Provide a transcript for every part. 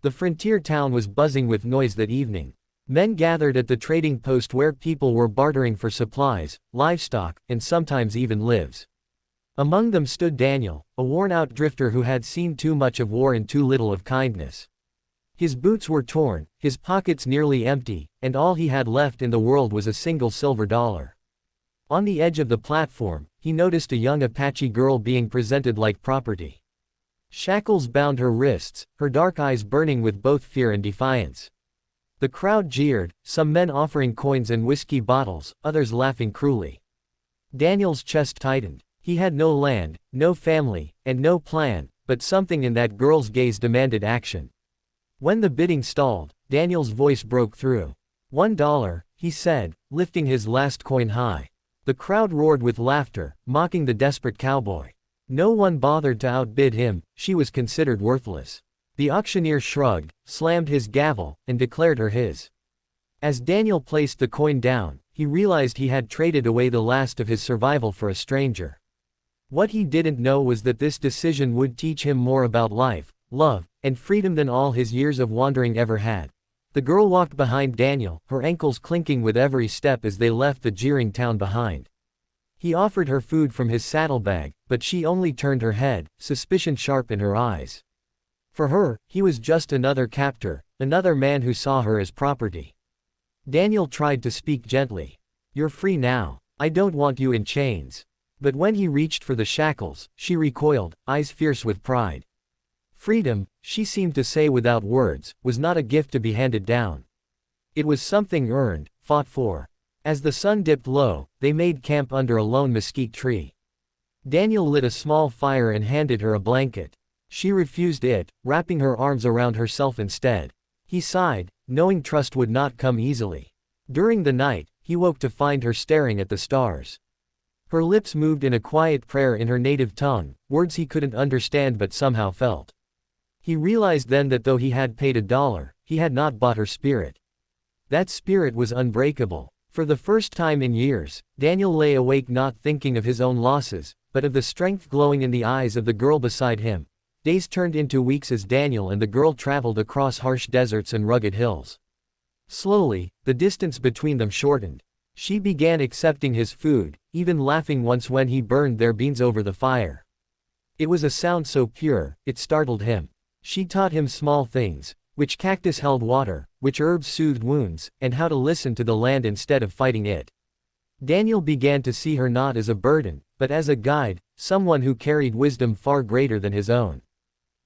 The frontier town was buzzing with noise that evening. Men gathered at the trading post where people were bartering for supplies, livestock, and sometimes even lives. Among them stood Daniel, a worn-out drifter who had seen too much of war and too little of kindness. His boots were torn, his pockets nearly empty, and all he had left in the world was a single silver dollar. On the edge of the platform, he noticed a young Apache girl being presented like property. Shackles bound her wrists, her dark eyes burning with both fear and defiance. The crowd jeered, some men offering coins and whiskey bottles, others laughing cruelly. Daniel's chest tightened. He had no land, no family, and no plan, but something in that girl's gaze demanded action. When the bidding stalled, Daniel's voice broke through. $1, he said, lifting his last coin high. The crowd roared with laughter, mocking the desperate cowboy. No one bothered to outbid him, she was considered worthless. The auctioneer shrugged, slammed his gavel, and declared her his. As Daniel placed the coin down, he realized he had traded away the last of his survival for a stranger. What he didn't know was that this decision would teach him more about life, love, and freedom than all his years of wandering ever had. The girl walked behind Daniel, her ankles clinking with every step as they left the jeering town behind. He offered her food from his saddlebag, but she only turned her head, suspicion sharp in her eyes. For her, he was just another captor, another man who saw her as property. Daniel tried to speak gently. "You're free now. I don't want you in chains." But when he reached for the shackles, she recoiled, eyes fierce with pride. Freedom, she seemed to say without words, was not a gift to be handed down. It was something earned, fought for. As the sun dipped low, they made camp under a lone mesquite tree. Daniel lit a small fire and handed her a blanket. She refused it, wrapping her arms around herself instead. He sighed, knowing trust would not come easily. During the night, he woke to find her staring at the stars. Her lips moved in a quiet prayer in her native tongue, words he couldn't understand but somehow felt. He realized then that though he had paid $1, he had not bought her spirit. That spirit was unbreakable. For the first time in years, Daniel lay awake not thinking of his own losses, but of the strength glowing in the eyes of the girl beside him. Days turned into weeks as Daniel and the girl traveled across harsh deserts and rugged hills. Slowly, the distance between them shortened. She began accepting his food, even laughing once when he burned their beans over the fire. It was a sound so pure, it startled him. She taught him small things, which cactus held water, which herbs soothed wounds, and how to listen to the land instead of fighting it. Daniel began to see her not as a burden, but as a guide, someone who carried wisdom far greater than his own.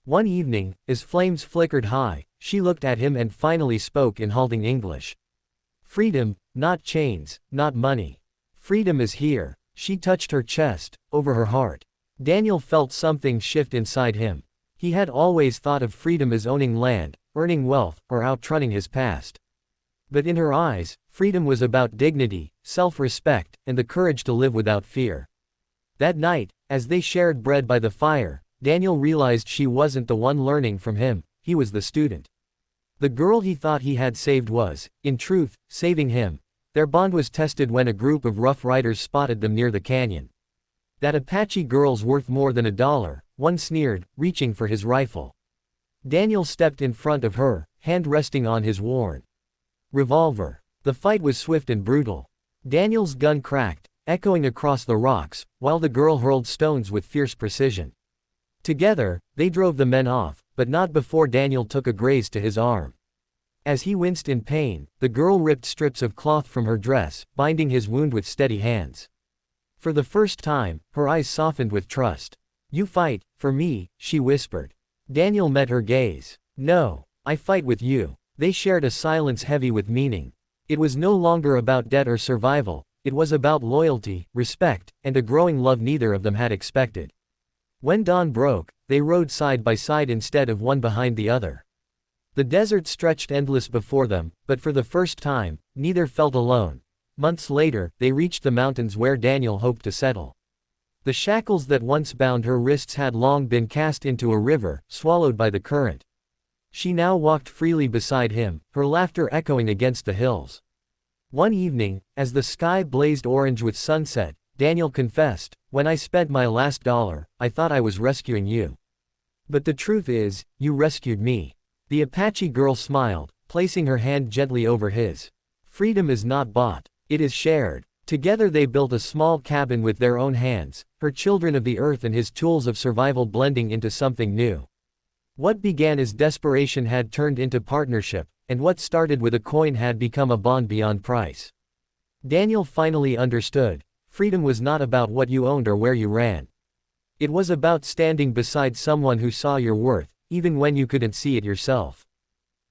One evening, as flames flickered high, she looked at him and finally spoke in halting English. "Freedom, not chains, not money. Freedom is here." She touched her chest, over her heart. Daniel felt something shift inside him. He had always thought of freedom as owning land, earning wealth, or outrunning his past. But in her eyes, freedom was about dignity, self-respect, and the courage to live without fear. That night, as they shared bread by the fire, Daniel realized she wasn't the one learning from him, he was the student. The girl he thought he had saved was, in truth, saving him. Their bond was tested when a group of Rough Riders spotted them near the canyon. "That Apache girl's worth more than $1, one sneered, reaching for his rifle. Daniel stepped in front of her, hand resting on his worn revolver. The fight was swift and brutal. Daniel's gun cracked, echoing across the rocks, while the girl hurled stones with fierce precision. Together, they drove the men off, but not before Daniel took a graze to his arm. As he winced in pain, the girl ripped strips of cloth from her dress, binding his wound with steady hands. For the first time, her eyes softened with trust. "You fight, for me," she whispered. Daniel met her gaze. "No, I fight with you." They shared a silence heavy with meaning. It was no longer about debt or survival, it was about loyalty, respect, and a growing love neither of them had expected. When dawn broke, they rode side by side instead of one behind the other. The desert stretched endless before them, but for the first time, neither felt alone. Months later, they reached the mountains where Daniel hoped to settle. The shackles that once bound her wrists had long been cast into a river, swallowed by the current. She now walked freely beside him, her laughter echoing against the hills. One evening, as the sky blazed orange with sunset, Daniel confessed, "When I spent my last $1, I thought I was rescuing you. But the truth is, you rescued me." The Apache girl smiled, placing her hand gently over his. Freedom is not bought. It is shared. Together they built a small cabin with their own hands, her children of the earth and his tools of survival blending into something new. What began as desperation had turned into partnership, and what started with a coin had become a bond beyond price. Daniel finally understood. Freedom was not about what you owned or where you ran. It was about standing beside someone who saw your worth, even when you couldn't see it yourself.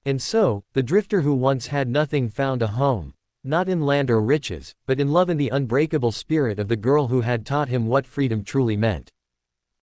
And so, the drifter who once had nothing found a home, not in land or riches, but in love and the unbreakable spirit of the girl who had taught him what freedom truly meant.